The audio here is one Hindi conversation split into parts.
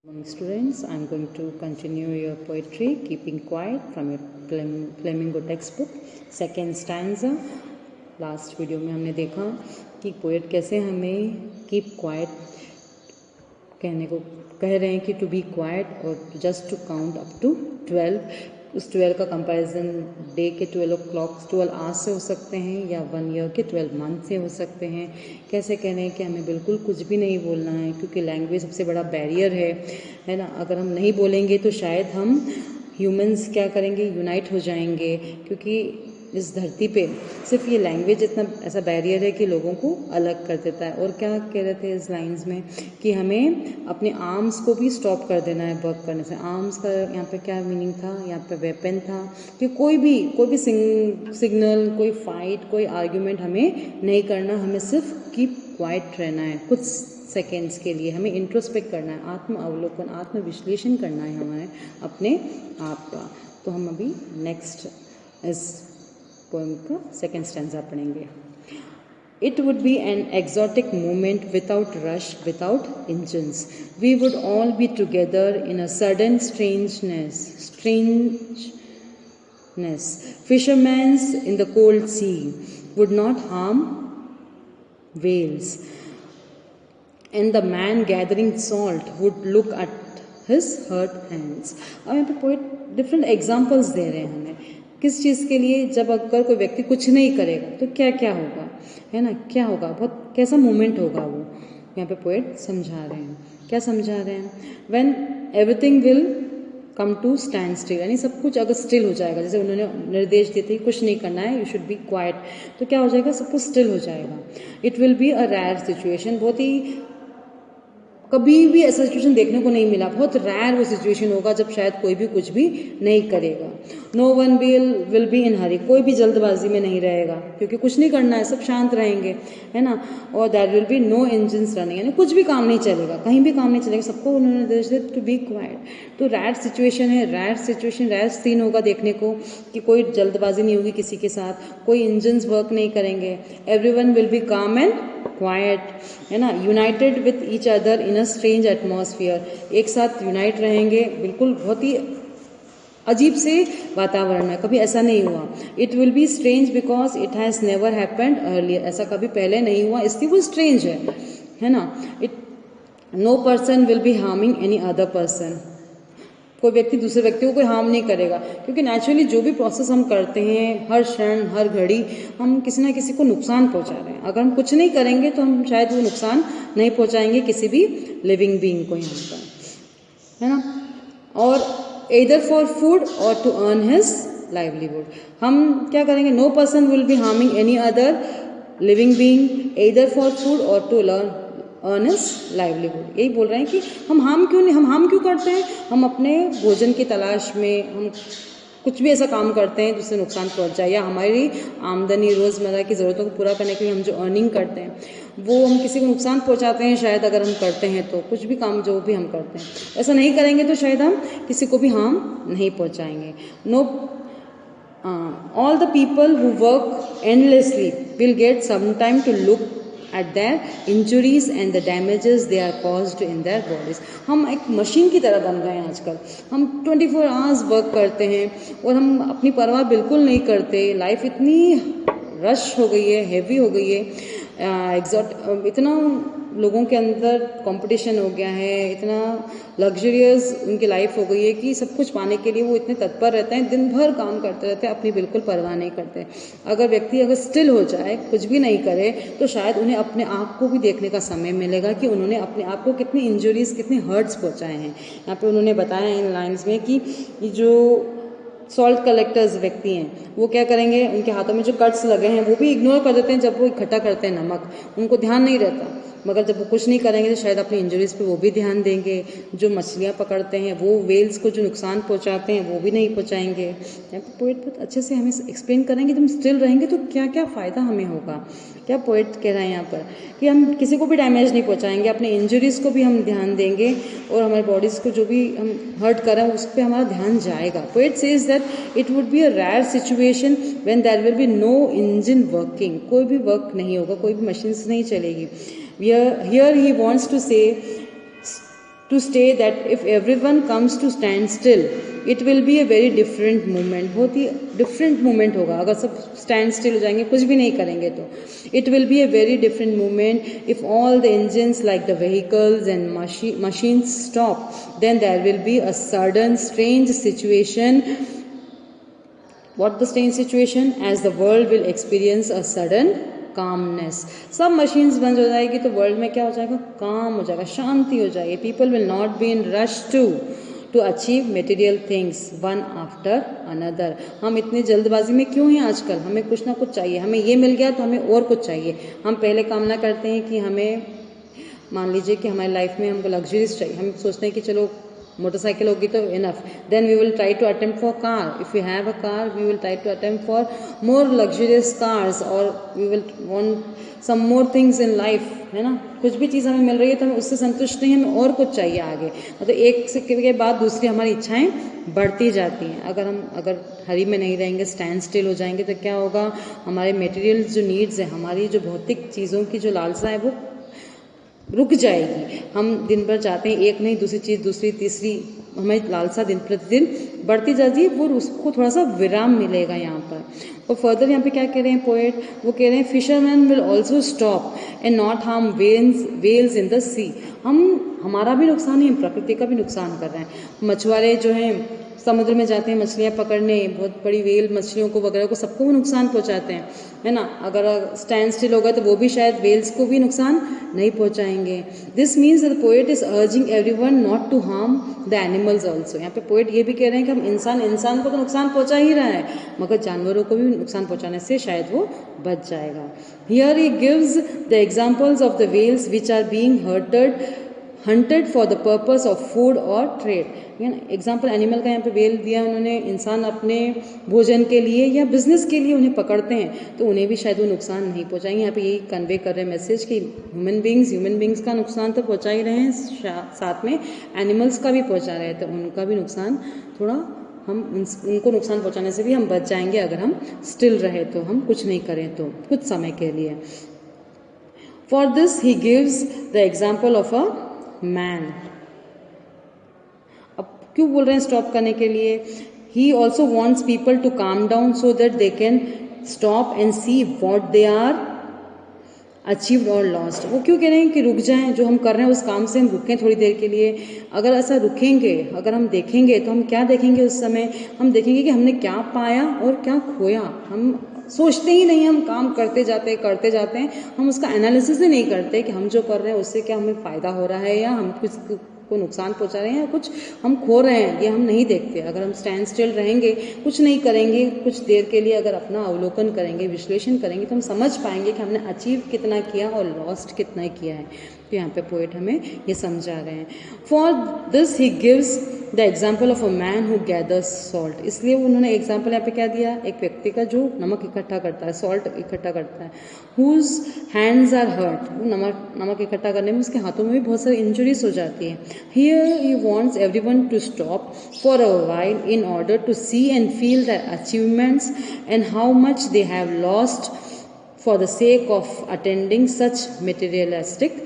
Morning students, I am going to continue your poetry, Keeping Quiet from your Flamingo textbook, second stanza. Last video में हमने देखा कि पोएट कैसे हमें कीप क्वाइट कहने को कह रहे हैं कि टू बी क्वाइट और just to count up to 12। उस 12 का कंपैरिजन डे के 12 आवर्स से हो सकते हैं या 1 ईयर के 12 मंथ से हो सकते हैं। कैसे कह रहे हैं कि हमें बिल्कुल कुछ भी नहीं बोलना है क्योंकि लैंग्वेज सबसे बड़ा बैरियर है ना। अगर हम नहीं बोलेंगे तो शायद हम ह्यूमंस क्या करेंगे, यूनाइट हो जाएंगे, क्योंकि इस धरती पे सिर्फ ये लैंग्वेज इतना ऐसा बैरियर है कि लोगों को अलग कर देता है। और क्या कह रहे थे इस लाइंस में कि हमें अपने आर्म्स को भी स्टॉप कर देना है वर्क करने से। आर्म्स का यहाँ पे क्या मीनिंग था, यहाँ पे वेपन था कि कोई भी सिग्नल, कोई फाइट, कोई आर्ग्यूमेंट हमें नहीं करना, हमें सिर्फ कीप क्वाइट रहना है कुछ सेकेंड्स के लिए। हमें इंट्रोस्पेक्ट करना है, आत्म अवलोकन, आत्म विश्लेषण करना है हमें अपने आप का। तो हम अभी नेक्स्ट इस पोएम का सेकेंड स्टैंजा पढ़ेंगे। It would be an exotic moment without rush, without engines. We would all be together in a sudden strangeness. Fishermen in the cold sea would not harm whales, and the man gathering salt would look at his hurt hands. अब यहाँ पे पोएट डिफरेंट एग्जाम्पल्स दे रहे हैं हमें किस चीज़ के लिए। जब अगर कोई व्यक्ति कुछ नहीं करेगा तो क्या क्या होगा, है ना, क्या होगा, बहुत कैसा मोमेंट होगा वो यहाँ पे पोएट समझा रहे हैं। क्या समझा रहे हैं? When everything will come to stand still, यानी सब कुछ अगर स्टिल हो जाएगा, जैसे उन्होंने निर्देश दिए थे कुछ नहीं करना है, यू शुड बी क्वाइट, तो क्या हो जाएगा, सब कुछ स्टिल हो जाएगा। It will be a rare situation, बहुत ही कभी भी ऐसा सिचुएशन देखने को नहीं मिला, बहुत रेयर वो सिचुएशन होगा जब शायद कोई भी कुछ भी नहीं करेगा। No one will be in hurry, कोई भी जल्दबाजी में नहीं रहेगा क्योंकि कुछ नहीं करना है, सब शांत रहेंगे, है ना। और there will be no engines running, यानी कुछ भी काम नहीं चलेगा, कहीं भी काम नहीं चलेगा, सबको उन्होंने निर्देश दिया टू बी क्वाइट। तो रेयर सिचुएशन है, रेयर सिचुएशन, रेयर सीन होगा देखने को कि कोई जल्दबाजी नहीं होगी किसी के साथ, कोई इंजन्स वर्क नहीं करेंगे, एवरीवन विल बी काम एंड क्वाइट, है ना। United with each other in a strange atmosphere, एक साथ यूनाइट रहेंगे, बिल्कुल बहुत ही अजीब से वातावरण में, कभी ऐसा नहीं हुआ। It will be strange because it has never happened earlier, ऐसा कभी पहले नहीं हुआ इसलिए वो स्ट्रेंज है ना। It no person will be harming any other person, कोई व्यक्ति दूसरे व्यक्ति को कोई हार्म नहीं करेगा क्योंकि नेचुरली जो भी प्रोसेस हम करते हैं, हर क्षण हर घड़ी हम किसी ना किसी को नुकसान पहुंचा रहे हैं। अगर हम कुछ नहीं करेंगे तो हम शायद वो नुकसान नहीं पहुंचाएंगे किसी भी लिविंग बीइंग को यहाँ पर, है ना। और either for food or to earn his livelihood, हम क्या करेंगे, no person will be harming any other living being either for food or to earn his livelihood। यही बोल रहे हैं कि हम हार्म क्यों करते हैं, हम अपने भोजन की तलाश में हम कुछ भी ऐसा काम करते हैं जिससे नुकसान पहुंचाए, या हमारी आमदनी रोज़मर्रा की ज़रूरतों को पूरा करने के लिए हम जो अर्निंग करते हैं वो हम किसी को नुकसान पहुंचाते हैं शायद, अगर हम करते हैं तो कुछ भी काम जो भी हम करते हैं ऐसा नहीं करेंगे तो शायद हम किसी को भी हार्म नहीं पहुंचाएंगे। No all the people who work endlessly will get some time to look at their injuries and the damages they are caused in their bodies। हम एक मशीन की तरह बन गए हैं आजकल, हम 24 आवर्स वर्क करते हैं और हम अपनी परवाह बिल्कुल नहीं करते। लाइफ इतनी रश हो गई है, हैवी हो गई है, इतना लोगों के अंदर कंपटीशन हो गया है, इतना लग्जरियस उनकी लाइफ हो गई है कि सब कुछ पाने के लिए वो इतने तत्पर रहते हैं, दिन भर काम करते रहते हैं, अपनी बिल्कुल परवाह नहीं करते। अगर व्यक्ति अगर स्टिल हो जाए, कुछ भी नहीं करे, तो शायद उन्हें अपने आप को भी देखने का समय मिलेगा कि उन्होंने अपने आप को कितनी इंजरीज, कितने हर्ट्स पहुंचाए हैं। यहाँ पे उन्होंने बताया इन लाइन्स में कि जो सॉल्ट कलेक्टर्स व्यक्ति हैं वो क्या करेंगे, उनके हाथों में जो कट्स लगे हैं वो भी इग्नोर कर देते हैं जब वो इकट्ठा करते हैं नमक, उनको ध्यान नहीं रहता। मगर जब वो कुछ नहीं करेंगे तो शायद अपनी इंजरीज पे वो भी ध्यान देंगे। जो मछलियाँ पकड़ते हैं वो वेल्स को जो नुकसान पहुंचाते हैं वो भी नहीं पहुंचाएंगे। यहाँ पे पोएट बहुत अच्छे से हमें एक्सप्लेन करेंगे, जब हम स्टिल रहेंगे तो क्या क्या फ़ायदा हमें होगा। क्या पोएट कह रहे हैं यहाँ पर कि हम किसी को भी डैमेज नहीं पहुँचाएंगे, अपने इंजरीज को भी हम ध्यान देंगे और हमारी बॉडीज़ को जो भी हम हर्ट करें उस पर हमारा ध्यान जाएगा। Poet says that it would be a rare situation when there will be no engine working, कोई भी वर्क नहीं होगा, कोई भी मशीन्स नहीं चलेगी। Here he wants to say to stay that if everyone comes to stand still, it will be a very different moment. बहुत ही different moment होगा अगर सब stand still हो जाएंगे, कुछ भी नहीं करेंगे तो. It will be a very different moment if all the engines like the vehicles and machines stop. Then there will be a sudden strange situation. What the strange situation? As the world will experience a sudden calmness. सब machines बंद हो जाएगी तो world में क्या हो जाएगा? काम हो जाएगा, शांति हो जाएगी. People will not be in rush to achieve material things one after another. हम इतनी जल्दबाजी में क्यों हैं आजकल? हमें कुछ ना कुछ चाहिए. हमें ये मिल गया तो हमें और कुछ चाहिए. हम पहले कामना करते हैं कि हमें, मान लीजिए कि हमारी लाइफ में हमको लग्जरीज चाहिए. हम सोचते हैं कि चलो मोटरसाइकिल होगी तो enough. Then we will try to attempt for car. If you have a car we will try to attempt for more luxurious cars, और we will want some more things in life, है ना. कुछ भी चीज़ हमें मिल रही है तो हमें उससे संतुष्ट नहीं, हमें और कुछ चाहिए आगे. मतलब एक से के बाद दूसरी हमारी इच्छाएं बढ़ती जाती हैं. अगर हरी में नहीं रहेंगे, स्टैंड स्टिल हो जाएंगे तो क्या होगा? हमारे मटेरियल जो नीड्स है, हमारी जो भौतिक चीज़ों की जो लालसा है वो रुक जाएगी. हम दिन भर चाहते हैं एक नहीं दूसरी चीज़, दूसरी तीसरी, हमारी लालसा दिन प्रतिदिन बढ़ती जाती है. वो उसको थोड़ा सा विराम मिलेगा यहाँ पर. और फर्दर यहाँ पे क्या कह रहे हैं पोएट? वो कह रहे हैं fisherman will also stop and not harm whales in the sea. हमारा भी नुकसान है, प्रकृति का भी नुकसान कर रहे हैं. मछुआरे जो हैं समुद्र में जाते हैं मछलियाँ पकड़ने, बहुत बड़ी वेल मछलियों को वगैरह को सबको वो नुकसान पहुँचाते हैं, है ना. अगर स्टैंड स्टिल होगा तो वो भी शायद वेल्स को भी नुकसान नहीं पहुँचाएंगे. This means the poet is urging everyone not to harm the animals also. यहाँ पे पोएट ये भी कह रहे हैं कि हम इंसान को तो नुकसान पहुँचा ही रहा है, मगर जानवरों को भी नुकसान पहुँचाने से शायद वो बच जाएगा. Here he gives the examples of the whales which are being hunted for the purpose of food or trade. Example animal का यहाँ पे वेल दिया उन्होंने. इंसान अपने भोजन के लिए या बिजनेस के लिए उन्हें पकड़ते हैं तो उन्हें भी शायद वो नुकसान नहीं पहुँचाएंगे. यहाँ पे यही कन्वे कर रहे हैं मैसेज कि ह्यूमन बींग्स का नुकसान तो पहुँचा ही रहे हैं, साथ में एनिमल्स का भी पहुँचा रहे हैं, तो उनका भी नुकसान थोड़ा, हम उनको नुकसान पहुँचाने से भी हम बच जाएंगे अगर हम स्टिल रहे तो, हम कुछ नहीं करें तो कुछ समय के लिए. For this he gives the example of a man. अब क्यों बोल रहे हैं स्टॉप करने के लिए? He also wants people to calm down so that they can stop and see what they are achieved और लॉस्ट. वो क्यों कह रहे हैं कि रुक जाएं, जो हम कर रहे हैं उस काम से हम रुकें थोड़ी देर के लिए. अगर ऐसा रुकेंगे, अगर हम देखेंगे तो हम क्या देखेंगे उस समय? हम देखेंगे कि हमने क्या पाया और क्या खोया. हम सोचते ही नहीं, हम काम करते जाते हैं. हम उसका एनालिसिस ही नहीं करते कि हम जो कर रहे हैं उससे क्या हमें फ़ायदा हो रहा है, या हम कुछ को नुकसान पहुंचा रहे हैं, या कुछ हम खो रहे हैं, ये हम नहीं देखते. अगर हम स्टैंड स्टिल रहेंगे, कुछ नहीं करेंगे, कुछ देर के लिए अगर अपना अवलोकन करेंगे, विश्लेषण करेंगे, तो हम समझ पाएंगे कि हमने अचीव कितना किया और लॉस्ट कितना किया है. तो यहाँ पे पोएट हमें ये समझा रहे हैं. For this he gives the example of a man who gathers salt. इसलिए उन्होंने एग्जाम्पल यहाँ पे क्या दिया? एक व्यक्ति का जो नमक इकट्ठा करता है, सॉल्ट इकट्ठा करता है. Whose hands are hurt. वो नमक इकट्ठा करने में उसके हाथों में भी बहुत सारी इंजुरीज हो जाती है. Here he wants everyone to stop for a while in order to see and feel the achievements and how much they have lost for the sake of attending such materialistic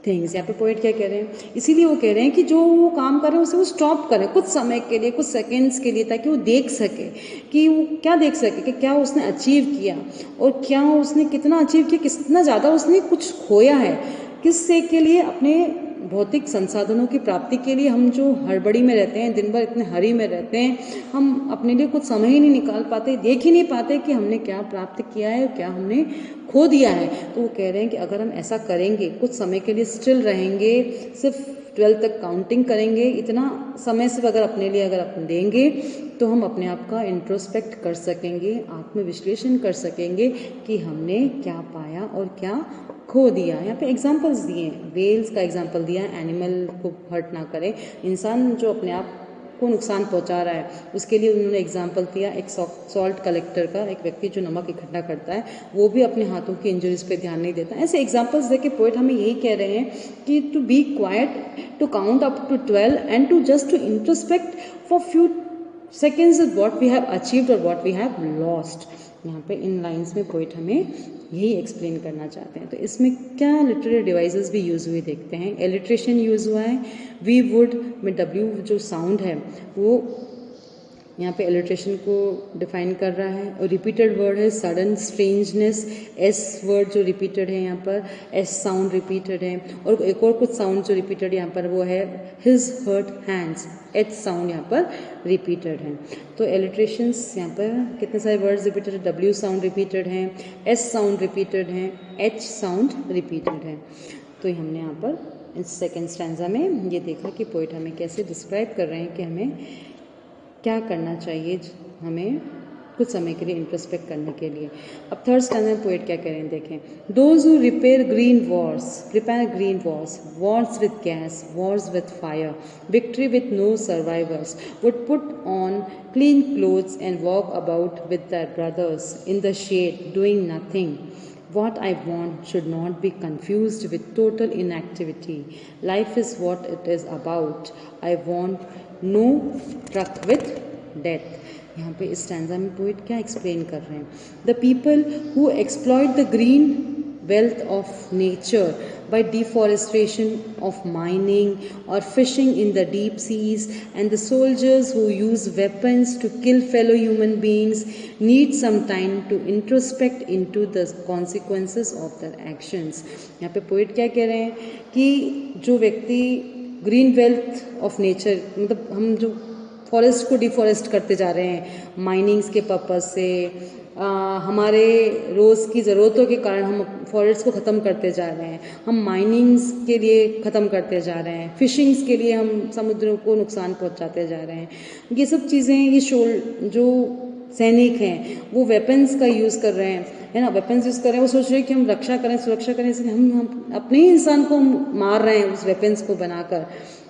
things. यहाँ पे पोएट क्या कह रहे हैं? इसीलिए वो कह रहे हैं कि जो वो काम कर रहे हैं उसे वो स्टॉप करें कुछ समय के लिए, कुछ सेकंड्स के लिए, ताकि वो देख सके कि वो क्या देख सके कि क्या उसने अचीव किया और क्या उसने कितना अचीव किया, कितना ज़्यादा उसने कुछ खोया है, किससे के लिए? अपने भौतिक संसाधनों की प्राप्ति के लिए. हम जो हड़बड़ी में रहते हैं, दिन भर इतने हरी में रहते हैं, हम अपने लिए कुछ समय ही नहीं निकाल पाते, देख ही नहीं पाते कि हमने क्या प्राप्त किया है और क्या हमने खो दिया है. तो वो कह रहे हैं कि अगर हम ऐसा करेंगे, कुछ समय के लिए स्टिल रहेंगे, सिर्फ 12 तक काउंटिंग करेंगे, इतना समय सिर्फ अगर अपने लिए अगर अपन देंगे तो हम अपने आप का इंट्रोस्पेक्ट कर सकेंगे, आत्मविश्लेषण कर सकेंगे कि हमने क्या पाया और क्या खो दिया. यहाँ पे एग्जाम्पल्स दिए हैं. वेल्स का एग्जाम्पल दिया, एनिमल को हर्ट ना करें. इंसान जो अपने आप को नुकसान पहुंचा रहा है उसके लिए उन्होंने एग्जाम्पल दिया एक सॉल्ट कलेक्टर का. एक व्यक्ति जो नमक इकट्ठा करता है वो भी अपने हाथों की इंजरीज पे ध्यान नहीं देता. ऐसे एग्जाम्पल्स देके पोएट हमें यही कह रहे हैं कि to be quiet, to count up to 12 and to just to introspect for few seconds is what we have achieved or what we have lost. यहाँ पे इन लाइंस में पोइट हमें यही एक्सप्लेन करना चाहते हैं। तो इसमें क्या लिटरेरी डिवाइसेस भी यूज़ हुए देखते हैं। एलिट्रेशन यूज़ हुआ है, वी वुड में डब्ल्यू जो साउंड है वो यहाँ पे एलिट्रेशन को डिफाइन कर रहा है। और रिपीटेड वर्ड है सडन, स्ट्रेंजनेस, एस वर्ड जो रिपीटेड है यहाँ पर, एस साउंड रिपीटेड है। और एक और कुछ साउंड जो रिपीटेड यहाँ पर वो है his hurt hands, H sound यहाँ पर रिपीटेड है। तो एलिट्रेशंस यहाँ पर कितने सारे वर्ड्स रिपीटेड है, डब्ल्यू साउंड रिपीटेड है, एस साउंड रिपीटेड है, एच साउंड रिपीटेड है। तो ये हमने यहाँ पर इस सेकेंड स्टैंजा में ये देखा कि पोइट हमें कैसे डिस्क्राइब कर रहे हैं कि हमें क्या करना चाहिए हमें कुछ समय के लिए इंट्रोस्पेक्ट करने के लिए। अब थर्ड स्टैंडर्ड में पोएट क्या कह रहे हैं देखें। Those who repair green wars, prepare green wars, wars with gas, wars with fire, victory with no survivors, would put on clean clothes and walk about with their brothers in the shade doing nothing. What I want should not be confused with total inactivity. Life is what it is about. I want no truck with death. यहाँ पे इस स्टैंजा में पोइट क्या एक्सप्लेन कर रहे हैं। The people who exploit the green wealth of nature by deforestation of mining or fishing in the deep seas, and the soldiers who use weapons to kill fellow human beings need some time to introspect into the consequences of their actions. यहाँ पे पोइट क्या कह रहे हैं कि जो व्यक्ति ग्रीन वेल्थ ऑफ नेचर, मतलब हम जो फॉरेस्ट को डिफॉरेस्ट करते जा रहे हैं माइनिंग्स के पर्पज से, हमारे रोज़ की ज़रूरतों के कारण हम फॉरेस्ट को ख़त्म करते जा रहे हैं, हम माइनिंग्स के लिए ख़त्म करते जा रहे हैं, फिशिंग्स के लिए हम समुद्रों को नुकसान पहुंचाते जा रहे हैं। ये सब चीज़ें, ये जो सैनिक हैं वो वेपन्स का यूज़ कर रहे हैं, है ना, वेपन्स यूज़ कर रहे हैं, वो सोच रहे हैं कि हम रक्षा करें, सुरक्षा करें, इसलिए हम अपने ही इंसान को मार रहे हैं उस वेपन्स को बनाकर,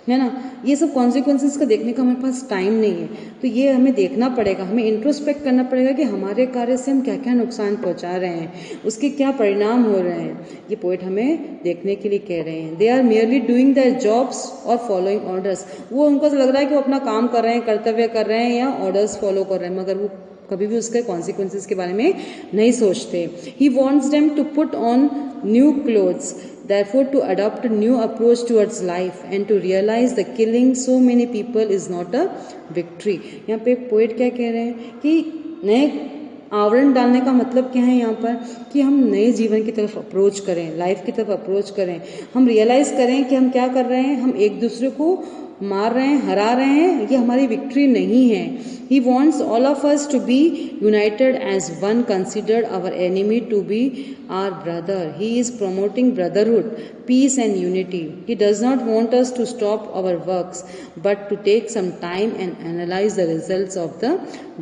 है ना। ये सब कॉन्सिक्वेंसेस का देखने का हमारे पास टाइम नहीं है, तो ये हमें देखना पड़ेगा, हमें इंट्रोस्पेक्ट करना पड़ेगा कि हमारे कार्य से हम क्या क्या नुकसान पहुंचा रहे हैं, उसके क्या परिणाम हो रहे हैं। ये पोइट हमें देखने के लिए कह रहे हैं। They are merely doing their jobs और फॉलोइंग ऑर्डर्स। वो उनको लग रहा है कि वो अपना काम कर रहे हैं, कर्तव्य कर रहे हैं या ऑर्डर्स फॉलो कर रहे हैं, मगर वो कभी भी उसके कॉन्सिक्वेंसेस के बारे में नहीं सोचते। He wants them to put on new clothes, therefore to adopt a new approach towards life and to realize the killing so many people is not a victory. यहाँ पे पोएट क्या कह रहे हैं कि नए आवरण डालने का मतलब क्या है यहाँ पर, कि हम नए जीवन की तरफ अप्रोच करें, लाइफ की तरफ अप्रोच करें, हम रियलाइज करें कि हम क्या कर रहे हैं, हम एक दूसरे को मार रहे हैं, हरा रहे हैं, ये हमारी विक्ट्री नहीं है। He wants all of us to be united as one, considered our enemy to be our brother. He is promoting brotherhood, peace and unity. He does not want us to stop our works, but to take some time and analyze the results of the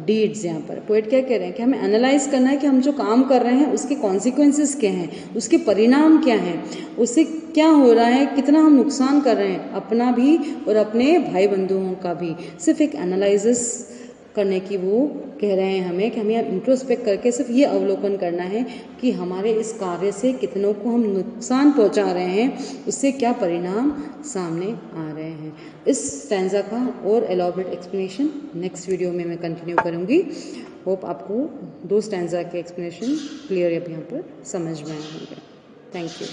deeds. यहाँ पर पोएट क्या कह रहे हैं कि हमें एनालाइज करना है कि हम जो काम कर रहे हैं उसके कॉन्सिक्वेंसेस क्या हैं, उसके परिणाम क्या हैं, उससे क्या हो रहा है, कितना हम नुकसान कर रहे हैं, अपना भी और अपने भाई बंधुओं का भी। सिर्फ एक एनालिसिस करने की वो कह रहे हैं हमें कि हमें इंट्रोस्पेक्ट करके सिर्फ ये अवलोकन करना है कि हमारे इस कार्य से कितनों को हम नुकसान पहुंचा रहे हैं, उससे क्या परिणाम सामने आ रहे हैं। इस स्टैंजा का और एलॉबरेट एक्सप्लेनेशन नेक्स्ट वीडियो में मैं कंटिन्यू करूंगी। होप आपको दो स्टैंजा के एक्सप्लेनेशन क्लियर अब यहाँ पर समझ में आए होंगे। Thank you.